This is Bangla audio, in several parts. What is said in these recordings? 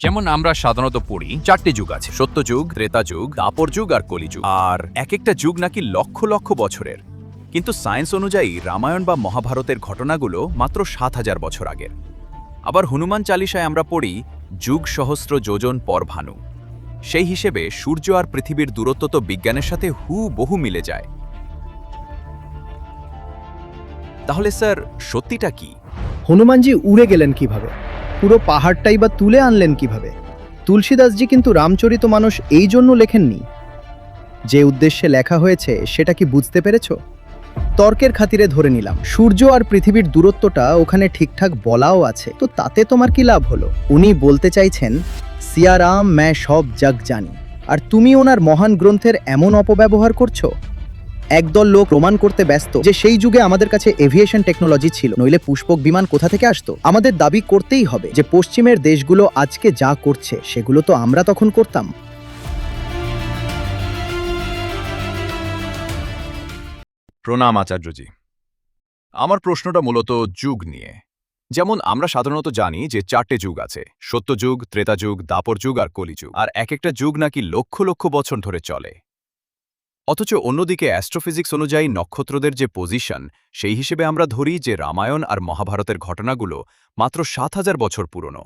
যেমন আমরা সাধারণত পড়ি 4টে যুগ আছে, সত্যযুগ, ত্রেতা যুগ, দাপর যুগ আর কলিযুগ। আর এক একটা যুগ নাকি লক্ষ লক্ষ বছরের। কিন্তু সায়েন্স অনুযায়ী রামায়ণ বা মহাভারতের ঘটনাগুলো মাত্র 7,000 বছর আগের। আবার হনুমান চালিসায় আমরা পড়ি যুগ সহস্র যোজন পর ভানু। সেই হিসেবে সূর্য আর পৃথিবীর দূরত্ব তো বিজ্ঞানের সাথে হুবহু মিলে যায়। তাহলে স্যার সত্যিটা কি? হনুমানজি উড়ে গেলেন কিভাবে? পুরো পাহাড়টাই বা তুলে আনলেন কিভাবে? তুলসীদাসজি কিন্তু রামচরিতমানস এই জন্য লেখেননি। যে উদ্দেশ্যে লেখা হয়েছে সেটা কি বুঝতে পেরেছ? তর্কের খাতিরে ধরে নিলাম সূর্য আর পৃথিবীর দূরত্বটা ওখানে ঠিকঠাক বলাও আছে, তো তাতে তোমার কি লাভ হলো? উনি বলতে চাইছেন সিয়ারাম ম্যা সব জগ জানি, আর তুমি ওনার মহান গ্রন্থের এমন অপব্যবহার করছো। একদল লোক প্রমাণ করতে ব্যস্ত যে সেই যুগে আমাদের কাছে এভিয়েশন টেকনোলজি ছিল, নইলে পুষ্পক বিমান কোথা থেকে আসতো। আমাদের দাবি করতেই হবে যে পশ্চিমের দেশগুলো আজকে যা করছে সেগুলো তো আমরা তখন করতাম। প্রণাম আচার্যজি। আমার প্রশ্নটা মূলত যুগ নিয়ে। যেমন আমরা সাধারণত জানি যে 4টে যুগ আছে, সত্যযুগ, ত্রেতা যুগ, দাপর যুগ আর কলিযুগ। আর এক একটা যুগ নাকি লক্ষ লক্ষ বছর ধরে চলে। অথচ অন্যদিকে অ্যাস্ট্রোফিজিক্স অনুযায়ী নক্ষত্রদের যে পজিশন, সেই হিসেবে আমরা ধরি যে রামায়ণ আর মহাভারতের ঘটনাগুলো মাত্র 7,000 বছর পুরনো।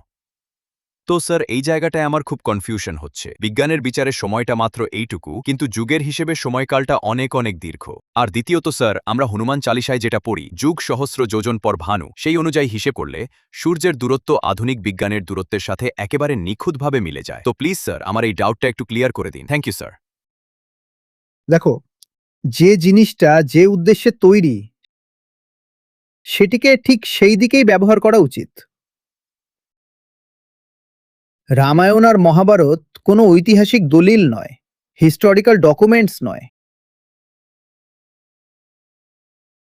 তো স্যার এই জায়গাটায় আমার খুব কনফিউশন হচ্ছে। বিজ্ঞানের বিচারে সময়টা মাত্র এইটুকু, কিন্তু যুগের হিসেবে সময়কালটা অনেক অনেক দীর্ঘ। আর দ্বিতীয়ত স্যার, আমরা হনুমান চালিসায় যেটা পড়ি যুগ সহস্র যোজন পর ভানু, সেই অনুযায়ী হিসেব করলে সূর্যের দূরত্ব আধুনিক বিজ্ঞানের দূরত্বের সাথে একেবারে নিখুঁতভাবে মিলে যায়। তো প্লিজ স্যার আমার এই ডাউটটা একটু ক্লিয়ার করে দিন। Thank you sir. দেখো, যে জিনিসটা যে উদ্দেশ্যে তৈরি সেটিকে ঠিক সেই দিকেই ব্যবহার করা উচিত। রামায়ণ আর মহাভারত কোনো ঐতিহাসিক দলিল নয়, হিস্টোরিক্যাল ডকুমেন্টস নয়।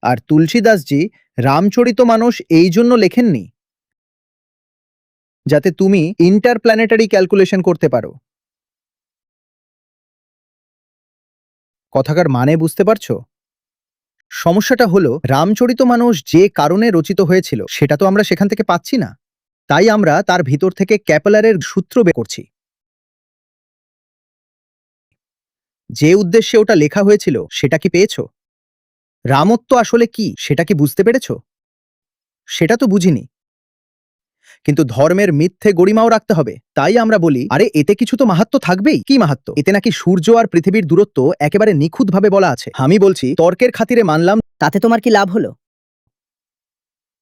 আর তুলসীদাসজি রামচরিতমানস এই জন্য লেখেননি যাতে তুমি ইন্টারপ্ল্যানেটারি ক্যালকুলেশন করতে পারো। কথাকার মানে বুঝতে পারছো? সমস্যাটা হলো রামচরিতমানস যে কারণে রচিত হয়েছিল সেটা তো আমরা সেখান থেকে পাচ্ছি না, তাই আমরা তার ভিতর থেকে ক্যাপেলারের সূত্র বের করছি। যে উদ্দেশ্যে ওটা লেখা হয়েছিল সেটা কি পেয়েছো? রামত্ব আসলে কি সেটা কি বুঝতে পেরেছো? সেটা তো বুঝিনি, কিন্তু ধর্মের মিথ্যে গরিমাও রাখতে হবে। তাই আমরা বলি, আরে এতে কিছু তো মাহাত্ম্য থাকবেই। কি মাহাত্ম্য? এতে নাকি সূর্য আর পৃথিবীর দূরত্ব একেবারে নিখুঁতভাবে বলা আছে। আমি বলছি তর্কের খাতিরে মানলাম। তাতে তোমার কি লাভ হলো?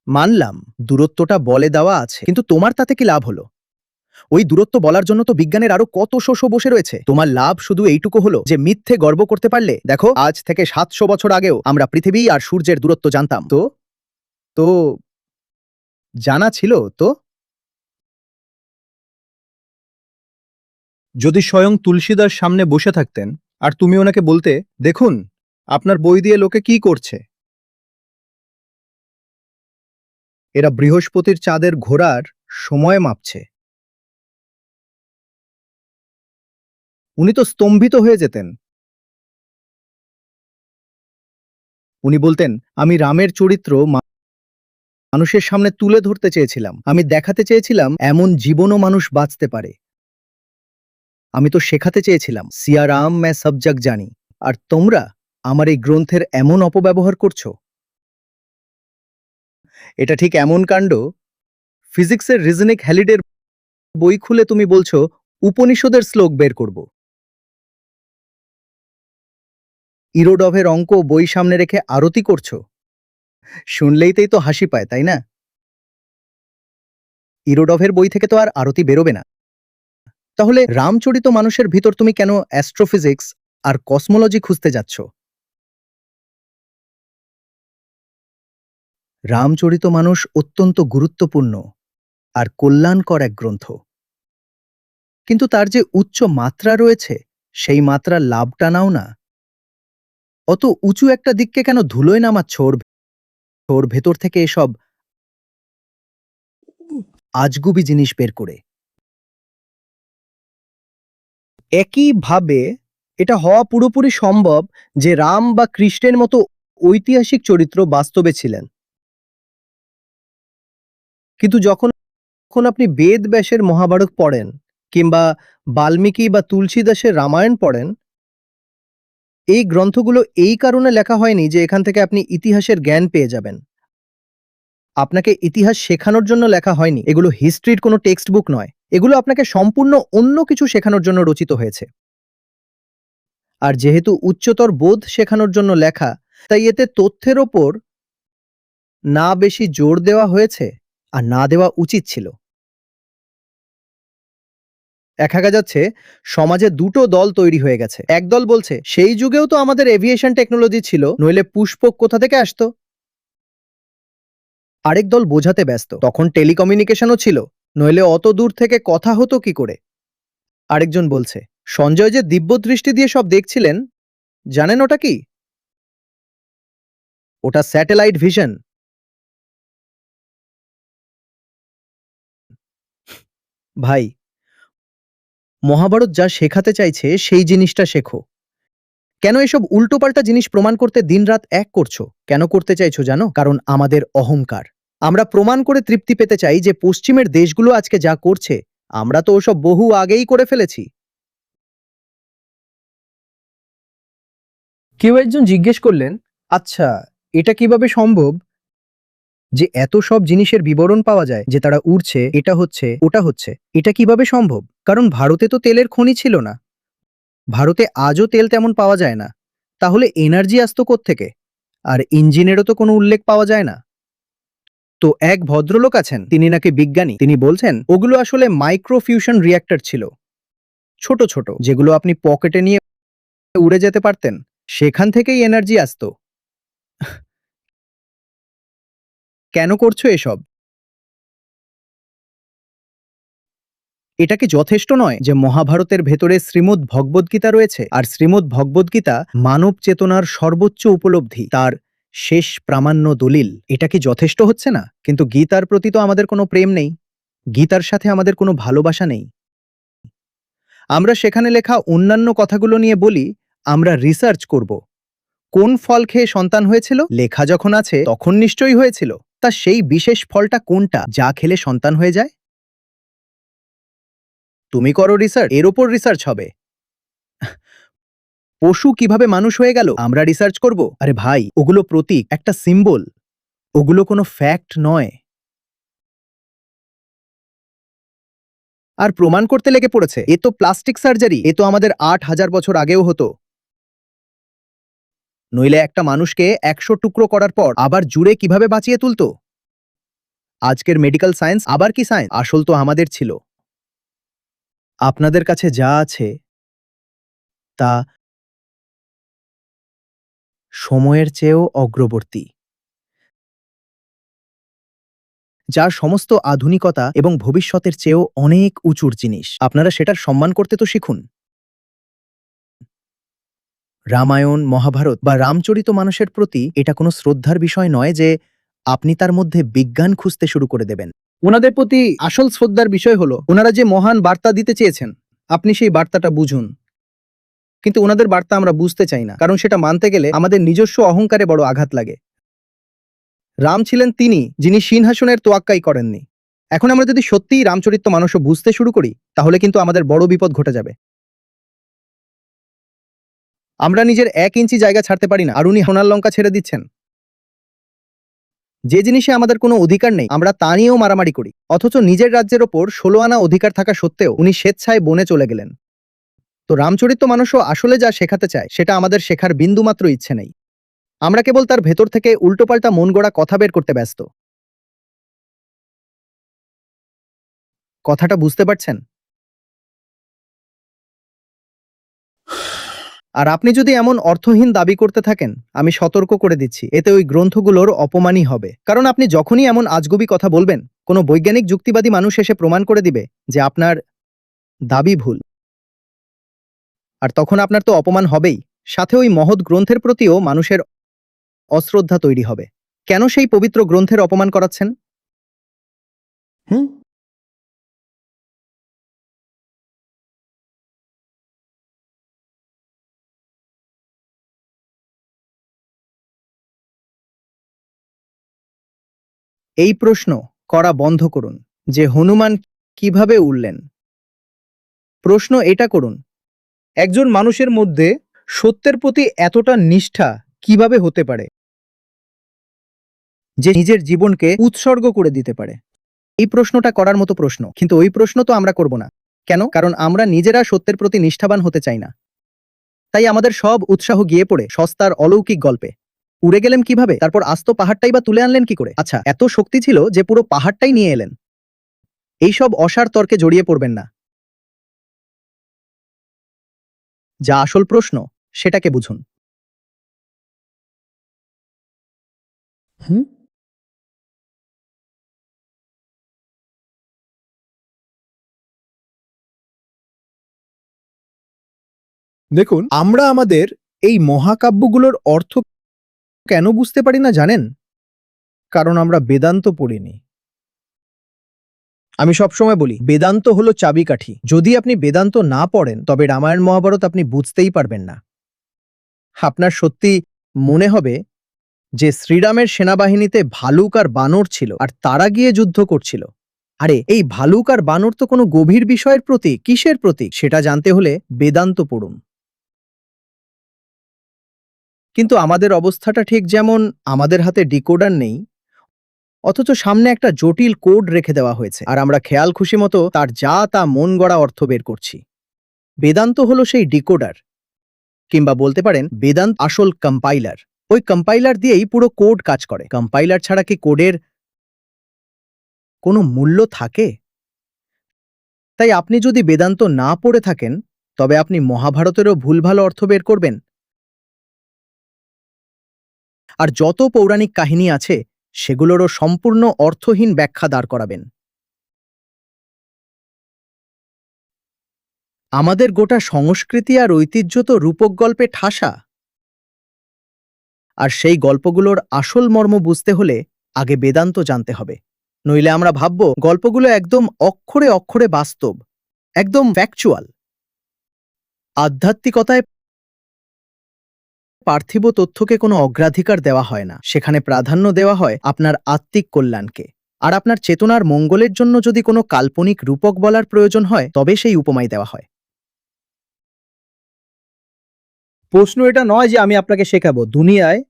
মানলাম দূরত্বটা বলে দেওয়া আছে, কিন্তু তোমার তাতে কি লাভ হলো? ওই দূরত্ব বলার জন্য তো বিজ্ঞানের আরো কত শো বসে রয়েছে। তোমার লাভ শুধু এইটুকু হলো যে মিথ্যে গর্ব করতে পারলে, দেখো আজ থেকে 700 বছর আগেও আমরা পৃথিবী আর সূর্যের দূরত্ব জানতাম। তো তো জানা ছিল তো। যদি স্বয়ং তুলসীদাস সামনে বসে থাকতেন আর তুমি ওনাকে বলতে, দেখুন আপনার বই দিয়ে লোকে কি করছে, এরা বৃহস্পতির চাঁদের ঘোরার সময় মাপছে, উনি তো স্তম্ভিত হয়ে যেতেন। উনি বলতেন, আমি রামের চরিত্র মানুষের সামনে তুলে ধরতে চেয়েছিলাম, আমি দেখাতে চেয়েছিলাম এমন জীবনও মানুষ বাঁচতে পারে। আমি তো শেখাতে চেয়েছিলাম সিয়া রাম ম্যা সব জগ জানি। আর তোমরা আমার এই গ্রন্থের এমন অপব্যবহার করছো। এটা ঠিক এমন কাণ্ড, ফিজিক্সের রিজনিক হ্যালিডের বই খুলে তুমি বলছো উপনিষদের শ্লোক বের করব। ইরোডভের অঙ্ক বই সামনে রেখে আরতি করছো। শুনলেইতেই তো হাসি পায়, তাই না? ইরোডভের বই থেকে তো আর আরতি বেরোবে না। তাহলে রামচরিত মানুষের ভিতর তুমি কেন অ্যাস্ট্রোফিজিক্স আর কসমোলজি খুঁজতে যাচ্ছ? রামচরিত মানুষ অত্যন্ত গুরুত্বপূর্ণ আর কল্যাণকর এক গ্রন্থ, কিন্তু তার যে উচ্চ মাত্রা রয়েছে সেই মাত্রার লাভটা নাও না। অত উঁচু একটা দিককে কেন ধুলোয় নামাচ্ছ ওর ভেতর থেকে এসব আজগুবি জিনিস বের করে? একইভাবে এটা হওয়া পুরোপুরি সম্ভব যে রাম বা কৃষ্ণের মতো ঐতিহাসিক চরিত্র বাস্তবে ছিলেন, কিন্তু যখন আপনি বেদ ব্যাসের মহাভারত পড়েন কিংবা বাল্মীকি বা তুলসীদাসের রামায়ণ পড়েন, এই গ্রন্থগুলো এই কারণে লেখা হয়নি যে এখান থেকে আপনি ইতিহাসের জ্ঞান পেয়ে যাবেন। আপনাকে ইতিহাস শেখানোর জন্য লেখা হয়নি। এগুলো হিস্ট্রির কোনো টেক্সট বুক নয়। এগুলো আপনাকে সম্পূর্ণ অন্য কিছু শেখানোর জন্য রচিত হয়েছে। আর যেহেতু উচ্চতর বোধ শেখানোর জন্য লেখা, তাই এতে তথ্যের ওপর না বেশি জোর দেওয়া হয়েছে আর না দেওয়া উচিত ছিল। দেখা যাচ্ছে সমাজে দুটো দল তৈরি হয়ে গেছে। এক দল বলছে সেই যুগেও তো আমাদের এভিয়েশন টেকনোলজি ছিল, নইলে পুষ্পক কোথা থেকে আসতো। আরেক দল বোঝাতে ব্যস্ত, তখন টেলিকমিউনিকেশনও ছিল, নইলে অত দূর থেকে কথা হতো কি করে। আরেকজন বলছে সঞ্জয় যে দিব্য দৃষ্টি দিয়ে সব দেখছিলেন, জানেন ওটা কি? ওটা স্যাটেলাইট ভিশন। ভাই, মহাভারত যা শেখাতে চাইছে সেই জিনিসটা শেখো। কেন এসব উল্টোপাল্টা জিনিস প্রমাণ করতে দিনরাত এক করছো? কেন করতে চাইছো জানো? কারণ আমাদের অহংকার। আমরা প্রমাণ করে তৃপ্তি পেতে চাই যে পশ্চিমের দেশগুলো আজকে যা করছে আমরা তো ওসব বহু আগেই করে ফেলেছি। কেউ একজন জিজ্ঞেস করলেন, আচ্ছা, এটা কিভাবে সম্ভব যে এত সব জিনিসের বিবরণ পাওয়া যায় যে তারা উড়ছে, এটা হচ্ছে, ওটা হচ্ছে? এটা কিভাবে সম্ভব? কারণ ভারতে তো তেলের খনি ছিল না। ভারতে আজও তেল তেমন পাওয়া যায় না। তাহলে এনার্জি আসতো কোত্থেকে? আর ইঞ্জিনেরও তো কোনো উল্লেখ পাওয়া যায় না। তো এক ভদ্রলোক আছেন, তিনি নাকি বিজ্ঞানী। তিনি বলছেন ওগুলো আসলে মাইক্রোফিউশন রিয়্যাক্টর ছিল, ছোট ছোট, যেগুলো আপনি পকেটে নিয়ে উড়ে যেতে পারতেন। সেখান থেকেই এনার্জি আসতো। কেন করছো এসব? এটা কি যথেষ্ট নয় যে মহাভারতের ভেতরে শ্রীমদ্ ভগবদ্গীতা রয়েছে, আর শ্রীমদ্ ভগবদ্গীতা মানব চেতনার সর্বোচ্চ উপলব্ধি, তার শেষ প্রামাণ্য দলিল? এটা কি যথেষ্ট হচ্ছে না? কিন্তু গীতার প্রতি তো আমাদের কোনো প্রেম নেই, গীতার সাথে আমাদের কোনো ভালোবাসা নেই। আমরা সেখানে লেখা অন্যান্য কথাগুলো নিয়ে বলি আমরা রিসার্চ করব। কোন ফল খেয়ে সন্তান হয়েছিল? লেখা যখন আছে তখন নিশ্চয়ই হয়েছিল। তা সেই বিশেষ ফলটা কোনটা যা খেলে সন্তান হয়ে যায়? তুমি করো রিসার্চ, এর ওপর রিসার্চ হবে। পশু কিভাবে মানুষ হয়ে গেল আমরা রিসার্চ করব? আরে ভাই, ওগুলো প্রতীক, একটা সিম্বল, ওগুলো কোনো ফ্যাক্ট নয়। আর প্রমাণ করতে লেগে পড়েছে এ তো প্লাস্টিক সার্জারি, এ তো আমাদের ৮,০০০ বছর আগেও হতো। নইলে একটা মানুষকে ১০০ টুকরো করার পর আবার জুড়ে কিভাবে বাঁচিয়ে তুলতো? আজকের মেডিকেল সায়েন্স আবার কি সায়েন্স? আসল তো আমাদের ছিল। আপনাদের কাছে যা আছে তা সময়ের চেয়েও অগ্রবর্তী, যা সমস্ত আধুনিকতা এবং ভবিষ্যতের চেয়েও অনেক উঁচুর জিনিস। আপনারা সেটার সম্মান করতে তো শিখুন। রামায়ণ, মহাভারত বা রামচরিত মানুষের প্রতি এটা কোনো শ্রদ্ধার বিষয় নয় যে আপনি তার মধ্যে বিজ্ঞান খুঁজতে শুরু করে দেবেন। ওনাদের প্রতি আসল শ্রদ্ধার বিষয় হলো ওনারা যে মহান বার্তা দিতে চেয়েছেন, আপনি সেই বার্তাটা বুঝুন। কিন্তু ওনাদের বার্তা আমরা বুঝতে চাই না, কারণ সেটা মানতে গেলে আমাদের নিজস্ব অহংকারে বড় আঘাত লাগে। রাম ছিলেন তিনি যিনি সিংহাসনের তোয়াক্কাই করেননি। এখন আমরা যদি সত্যিই রামচরিত মানুষও বুঝতে শুরু করি, তাহলে কিন্তু আমাদের বড় বিপদ ঘটে যাবে। আমরা নিজের ১ ইঞ্চি জায়গা ছাড়তে পারি না, আর উনি সোনার লঙ্কা ছেড়ে দিচ্ছেন। যে জিনিসে আমাদের কোনো অধিকার নেই আমরা তা নিয়েও মারামারি করি, অথচ নিজের রাজ্যের ওপর ১৬ আনা অধিকার থাকা সত্ত্বেও উনি স্বেচ্ছায় বনে চলে গেলেন। তো রামচরিত মানুষও আসলে যা শেখাতে চায় সেটা আমাদের শেখার বিন্দুমাত্র ইচ্ছে নেই। আমরা কেবল তার ভেতর থেকে উল্টোপাল্টা মন গড়া কথা বের করতে ব্যস্ত। কথাটা বুঝতে পারছেন? আর আপনি যদি এমন অর্থহীন দাবি করতে থাকেন, আমি সতর্ক করে দিচ্ছি, এতে ওই গ্রন্থগুলোর অপমানই হবে। কারণ আপনি যখনই এমন আজগুবি কথা বলবেন, কোনো বৈজ্ঞানিক যুক্তিবাদী মানুষ এসে প্রমাণ করে দিবে যে আপনার দাবি ভুল। আর তখন আপনার তো অপমান হবেই, সাথে ওই মহৎ গ্রন্থের প্রতিও মানুষের অশ্রদ্ধা তৈরি হবে। কেন সেই পবিত্র গ্রন্থের অপমান করাচ্ছেন? হুম এই প্রশ্ন করা বন্ধ করুন যে হনুমান কিভাবে উড়লেন। প্রশ্ন এটা করুন, একজন মানুষের মধ্যে সত্যের প্রতি এতটা নিষ্ঠা কিভাবে হতে পারে যে নিজের জীবনকে উৎসর্গ করে দিতে পারে? এই প্রশ্নটা করার মতো প্রশ্ন, কিন্তু ওই প্রশ্ন তো আমরা করব না। কেন? কারণ আমরা নিজেরা সত্যের প্রতি নিষ্ঠাবান হতে চাই না। তাই আমাদের সব উৎসাহ গিয়ে পড়ে সস্তার অলৌকিক গল্পে। উড়ে গেলেন কিভাবে, তারপর আস্ত পাহাড়টাই বা তুলে আনলেন কি করে? আচ্ছা, এত শক্তি ছিল যে পুরো পাহাড়টাই নিয়ে এলেন। এইসব অসার তর্কে জড়িয়ে পড়বেন না। যা আসল প্রশ্ন সেটাকে বুঝুন। হুম দেখুন, আমরা আমাদের এই মহাকাব্যগুলোর অর্থ কেন বুঝতে পারি না জানেন? কারণ আমরা বেদান্ত পড়িনি। আমি সবসময় বলি, বেদান্ত হলো চাবিকাঠি। যদি আপনি বেদান্ত না পড়েন তবে রামায়ণ মহাভারত আপনি বুঝতেই পারবেন না। আপনার সত্যি মনে হবে যে শ্রীরামের সেনাবাহিনীতে ভালুক আর বানর ছিল আর তারা গিয়ে যুদ্ধ করছিল। আরে এই ভালুক আর বানর তো কোনো গভীর বিষয়ের প্রতীক। কিসের প্রতীক সেটা জানতে হলে বেদান্ত পড়ুন। কিন্তু আমাদের অবস্থাটা ঠিক যেমন আমাদের হাতে ডিকোডার নেই, অথচ সামনে একটা জটিল কোড রেখে দেওয়া হয়েছে আর আমরা খেয়াল খুশি মতো তার যা তা মন গড়া অর্থ বের করছি। বেদান্ত হলো সেই ডিকোডার, কিংবা বলতে পারেন বেদান্ত আসল কম্পাইলার। ওই কম্পাইলার দিয়েই পুরো কোড কাজ করে। কম্পাইলার ছাড়া কি কোডের কোনো মূল্য থাকে? তাই আপনি যদি বেদান্ত না পড়ে থাকেন তবে আপনি মহাভারতেরও ভুলভাল অর্থ বের করবেন। আর যত পৌরাণিক কাহিনী আছে সেগুলোরও সম্পূর্ণ অর্থহীন ব্যাখ্যা দাঁড় করাবেন। আমাদের গোটা সংস্কৃতি আর ঐতিহ্য তো রূপক গল্পে ঠাসা। আর সেই গল্পগুলোর আসল মর্ম বুঝতে হলে আগে বেদান্ত জানতে হবে। নইলে আমরা ভাবব গল্পগুলো একদম অক্ষরে অক্ষরে বাস্তব, একদম ফ্যাকচুয়াল। আধ্যাত্মিকতায় পার্থিব তথ্যকে কোনো অগ্রাধিকার দেওয়া হয় না। সেখানে প্রাধান্য দেওয়া হয় আপনার আত্মিক কল্যাণকে। আর আপনার চেতনার মঙ্গলের জন্য যদি কোনো কাল্পনিক রূপক বলার প্রয়োজন হয় তবে সেই উপমাই দেওয়া হয়। প্রশ্ন এটা নয় যে আমি আপনাকে শেখাবো দুনিয়ায়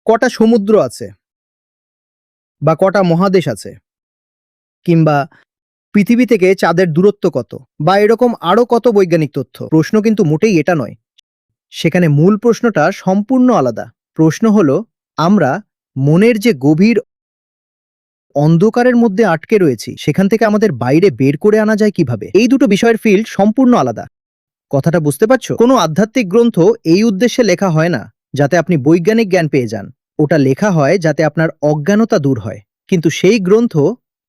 কটা সমুদ্র আছে, বা কটা মহাদেশ আছে, কিংবা পৃথিবী থেকে চাঁদের দূরত্ব কত, বা এরকম আরো কত বৈজ্ঞানিক তথ্য। প্রশ্ন কিন্তু মোটেই এটা নয়। সেখানে মূল প্রশ্নটা সম্পূর্ণ আলাদা। প্রশ্ন হলো, আমরা মনের যে গভীর অন্ধকারের মধ্যে আটকে রয়েছি সেখান থেকে আমাদের বাইরে বের করে আনা যায় কিভাবে। এই দুটো বিষয়ের ফিল্ড সম্পূর্ণ আলাদা। কথাটা বুঝতে পারছো? কোনো আধ্যাত্মিক গ্রন্থ এই উদ্দেশ্যে লেখা হয় না যাতে আপনি বৈজ্ঞানিক জ্ঞান পেয়ে যান। ওটা লেখা হয় যাতে আপনার অজ্ঞানতা দূর হয়। কিন্তু সেই গ্রন্থ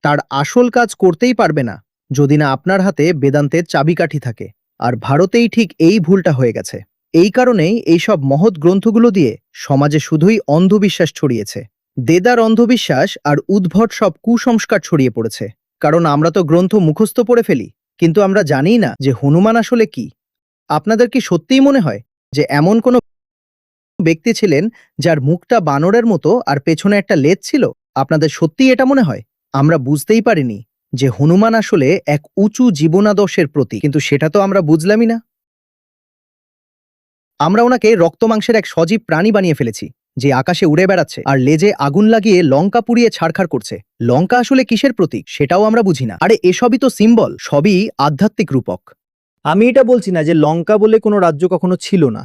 তার আসল কাজ করতেই পারবে না যদি না আপনার হাতে বেদান্তের চাবিকাঠি থাকে। আর ভারতেই ঠিক এই ভুলটা হয়ে গেছে। এই কারণেই এইসব মহৎ গ্রন্থগুলো দিয়ে সমাজে শুধুই অন্ধবিশ্বাস ছড়িয়েছে। দেদার অন্ধবিশ্বাস আর উদ্ভট সব কুসংস্কার ছড়িয়ে পড়েছে। কারণ আমরা তো গ্রন্থ মুখস্থ পড়ে ফেলি, কিন্তু আমরা জানিই না যে হনুমান আসলে কি। আপনাদের কি সত্যিই মনে হয় যে এমন কোনো ব্যক্তি ছিলেন যার মুখটা বানরের মতো আর পেছনে একটা লেজ ছিল? আপনাদের সত্যিই এটা মনে হয়? আমরা বুঝতেই পারিনি যে হনুমান আসলে এক উঁচু জীবনাদর্শের প্রতীক, কিন্তু সেটা তো আমরা বুঝলামই না। আমরা ওনাকে রক্তমাংসের এক সজীব প্রাণী বানিয়ে ফেলেছি যে আকাশে উড়ে বেড়াচ্ছে আর লেজে আগুন লাগিয়ে লঙ্কা পুড়িয়ে ছাড়খাড় করছে। লঙ্কা আসলে কিসের প্রতীক সেটাও আমরা বুঝি না। আরে এসবই তো সিম্বল, সবই আধ্যাত্মিক রূপক। আমি এটা বলছি না যে লঙ্কা বলে কোনো রাজ্য কখনো ছিল না।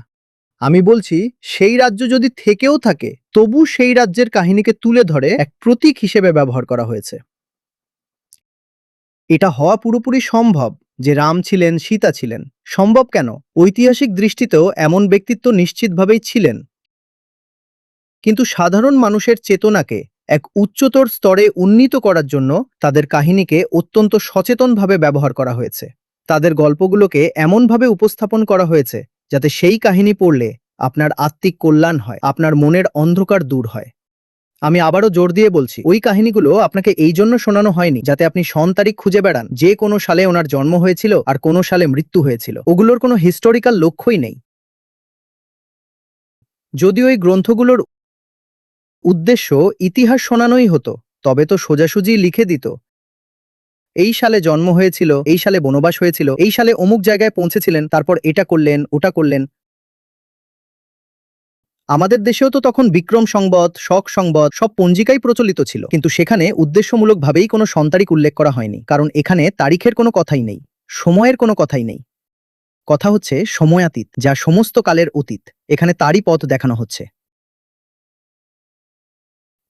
আমি বলছি সেই রাজ্য যদি থেকেও থাকে তবু সেই রাজ্যের কাহিনীকে তুলে ধরে এক প্রতীক হিসেবে ব্যবহার করা হয়েছে। এটা হওয়া পুরোপুরি সম্ভব যে রাম ছিলেন, সীতা ছিলেন। সম্ভব কেন? ঐতিহাসিক দৃষ্টিতেও এমন ব্যক্তিত্ব নিশ্চিতভাবেই ছিলেন। কিন্তু সাধারণ মানুষের চেতনাকে এক উচ্চতর স্তরে উন্নীত করার জন্য তাদের কাহিনীকে অত্যন্ত সচেতনভাবে ব্যবহার করা হয়েছে। তাদের গল্পগুলোকে এমনভাবে উপস্থাপন করা হয়েছে যাতে সেই কাহিনী পড়লে আপনার আত্মিক কল্যাণ হয়, আপনার মনের অন্ধকার দূর হয়। আমি আবারও জোর দিয়ে বলছি, ওই কাহিনীগুলো আপনাকে এই জন্য শোনানো হয়নি যাতে আপনি সন তারিখ খুঁজে বেড়ান যে কোনো সালে ওনার জন্ম হয়েছিল আর কোনো সালে মৃত্যু হয়েছিল। ওগুলোর কোনো হিস্টোরিক্যাল লক্ষ্যই নেই। যদি ওই গ্রন্থগুলোর উদ্দেশ্য ইতিহাস শোনানোই হতো তবে তো সোজাসুজি লিখে দিত এই সালে জন্ম হয়েছিল, এই সালে বনবাস হয়েছিল, এই সালে অমুক জায়গায় পৌঁছেছিলেন, তারপর এটা করলেন, ওটা করলেন। আমাদের দেশেও তো তখন বিক্রম সংবাদ, শক সংবাদ সব পঞ্জিকাই প্রচলিত ছিল, কিন্তু সেখানে উদ্দেশ্যমূলকভাবেই কোনো সন্তারিখ উল্লেখ করা হয়নি, কারণ এখানে তারিখের কোনো কথাই নেই, সময়ের কোনো কথাই নেই। কথা হচ্ছে সময়াতীত, যা সমস্ত কালের অতীত। এখানে তারই পথ দেখানো হচ্ছে।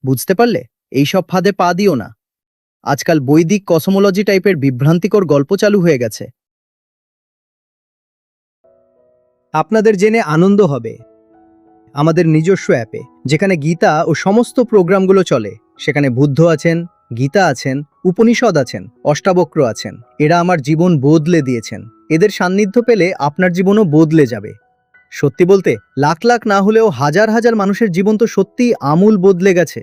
বুঝতে পারলে? এইসব ফাঁদে পা দিও না। আজকাল বৈদিক কসমোলজি টাইপের বিভ্রান্তিকর গল্প চালু হয়ে গেছে। আপনাদের জেনে আনন্দ হবে, আমাদের নিজস্ব অ্যাপে, যেখানে গীতা ও সমস্ত প্রোগ্রামগুলো চলে, সেখানে বুদ্ধ আছেন, গীতা আছেন, উপনিষদ আছেন, অষ্টাবক্র আছেন। এরা আমার জীবন বদলে দিয়েছেন। এদের সান্নিধ্য পেলে আপনার জীবনও বদলে যাবে। সত্যি বলতে, লাখ লাখ না হলেও হাজার হাজার মানুষের জীবন তো সত্যিই আমূল বদলে গেছে।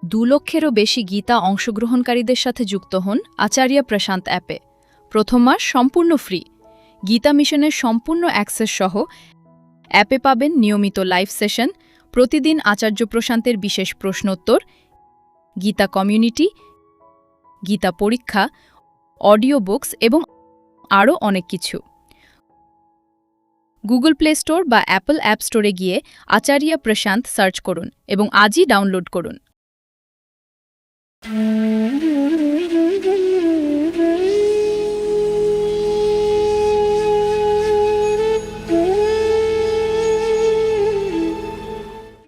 2 লক্ষেরও বেশি গীতা অংশগ্রহণকারীদের সাথে যুক্ত হন আচার্য প্রশান্ত অ্যাপে। প্রথম মাস সম্পূর্ণ ফ্রি। গীতা মিশনের সম্পূর্ণ অ্যাক্সেস সহ অ্যাপে পাবেন নিয়মিত লাইভ সেশন, প্রতিদিন আচার্য প্রশান্তের বিশেষ প্রশ্নোত্তর, গীতা কমিউনিটি, গীতা পরীক্ষা, অডিও বুকস এবং আরও অনেক কিছু। গুগল প্লে স্টোর বা অ্যাপল অ্যাপ স্টোরে গিয়ে আচার্য প্রশান্ত সার্চ করুন এবং আজই ডাউনলোড করুন।